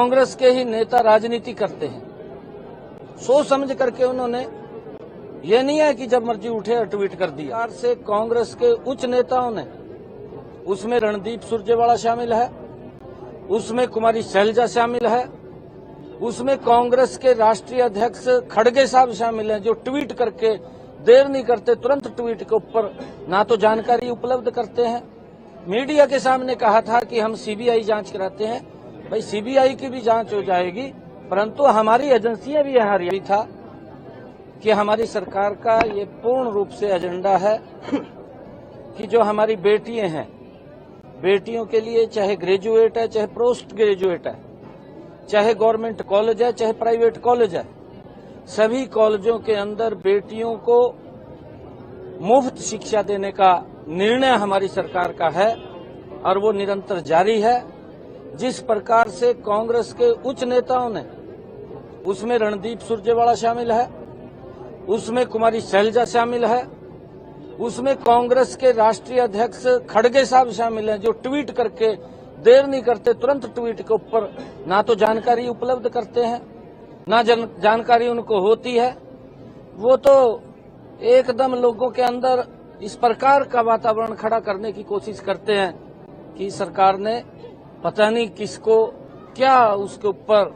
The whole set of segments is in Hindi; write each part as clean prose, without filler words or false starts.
कांग्रेस के ही नेता राजनीति करते हैं। सोच समझ करके उन्होंने, ये नहीं है कि जब मर्जी उठे और ट्वीट कर दिया। से कांग्रेस के उच्च नेताओं ने, उसमें रणदीप सुरजेवाला शामिल है, उसमें कुमारी शैलजा शामिल है, उसमें कांग्रेस के राष्ट्रीय अध्यक्ष खड़गे साहब शामिल हैं, जो ट्वीट करके देर नहीं करते, तुरंत ट्वीट के ऊपर ना तो जानकारी उपलब्ध करते हैं। मीडिया के सामने कहा था कि हम सीबीआई जांच कराते हैं। भाई सीबीआई की भी जांच हो जाएगी, परंतु हमारी एजेंसियां भी यहाँ रही था कि हमारी सरकार का ये पूर्ण रूप से एजेंडा है कि जो हमारी बेटियां हैं, बेटियों के लिए चाहे ग्रेजुएट है, चाहे पोस्ट ग्रेजुएट है, चाहे गवर्नमेंट कॉलेज है, चाहे प्राइवेट कॉलेज है, सभी कॉलेजों के अंदर बेटियों को मुफ्त शिक्षा देने का निर्णय हमारी सरकार का है और वो निरंतर जारी है। जिस प्रकार से कांग्रेस के उच्च नेताओं ने, उसमें रणदीप सुरजेवाला शामिल है, उसमें कुमारी शैलजा शामिल है, उसमें कांग्रेस के राष्ट्रीय अध्यक्ष खड़गे साहब शामिल हैं, जो ट्वीट करके देर नहीं करते, तुरंत ट्वीट के ऊपर ना तो जानकारी उपलब्ध करते हैं, ना जानकारी उनको होती है। वो तो एकदम लोगों के अंदर इस प्रकार का वातावरण खड़ा करने की कोशिश करते हैं कि सरकार ने पता नहीं किसको क्या उसके ऊपर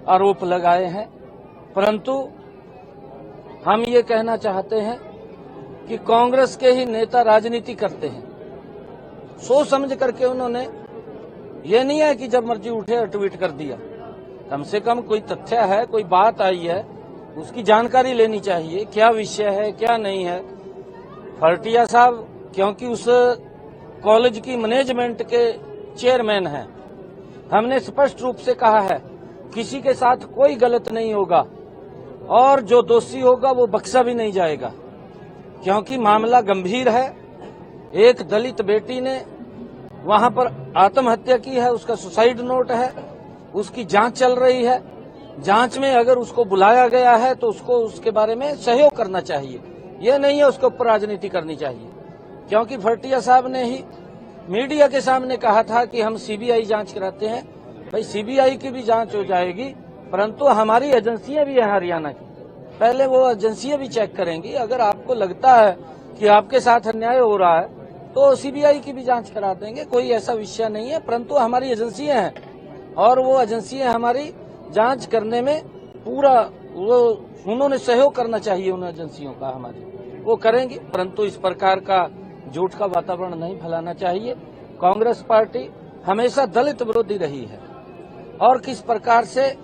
आरोप लगाए हैं। परंतु हम ये कहना चाहते हैं कि कांग्रेस के ही नेता राजनीति करते हैं। सोच समझ करके उन्होंने, ये नहीं है कि जब मर्जी उठे और ट्वीट कर दिया। कम से कम कोई तथ्य है, कोई बात आई है, उसकी जानकारी लेनी चाहिए, क्या विषय है, क्या नहीं है। फरटिया साहब क्योंकि उस कॉलेज की मैनेजमेंट के चेयरमैन हैं, हमने स्पष्ट रूप से कहा है किसी के साथ कोई गलत नहीं होगा और जो दोषी होगा वो बख्शा भी नहीं जाएगा, क्योंकि मामला गंभीर है। एक दलित बेटी ने वहां पर आत्महत्या की है, उसका सुसाइड नोट है, उसकी जांच चल रही है। जांच में अगर उसको बुलाया गया है तो उसको उसके बारे में सहयोग करना चाहिए, यह नहीं है उसके ऊपर राजनीति करनी चाहिए। क्योंकि फरटिया साहब ने ही मीडिया के सामने कहा था कि हम सीबीआई जांच कराते हैं। भाई सीबीआई की भी जांच हो जाएगी, परंतु हमारी एजेंसियां भी है हरियाणा की, पहले वो एजेंसियां भी चेक करेंगी। अगर आपको लगता है कि आपके साथ अन्याय हो रहा है तो सीबीआई की भी जांच करा देंगे, कोई ऐसा विषय नहीं है। परंतु हमारी एजेंसियां हैं और वो एजेंसियां हमारी जांच करने में पूरा उन्होंने सहयोग करना चाहिए, उन एजेंसियों का हमारी, वो करेंगी। परंतु इस प्रकार का झूठ का वातावरण नहीं फैलाना चाहिए। कांग्रेस पार्टी हमेशा दलित विरोधी रही है और किस प्रकार से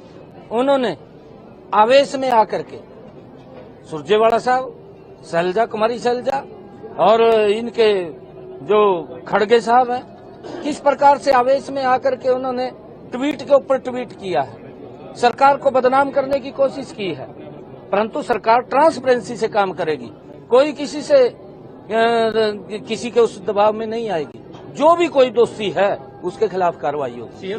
उन्होंने आवेश में आकर के सुरजेवाला साहब, शैलजा, कुमारी शैलजा और इनके जो खड़गे साहब हैं, किस प्रकार से आवेश में आकर के उन्होंने ट्वीट के ऊपर ट्वीट किया है, सरकार को बदनाम करने की कोशिश की है। परंतु सरकार ट्रांसपेरेंसी से काम करेगी, कोई किसी के उस दबाव में नहीं आएगी। जो भी कोई दोषी है उसके खिलाफ कार्रवाई होगी।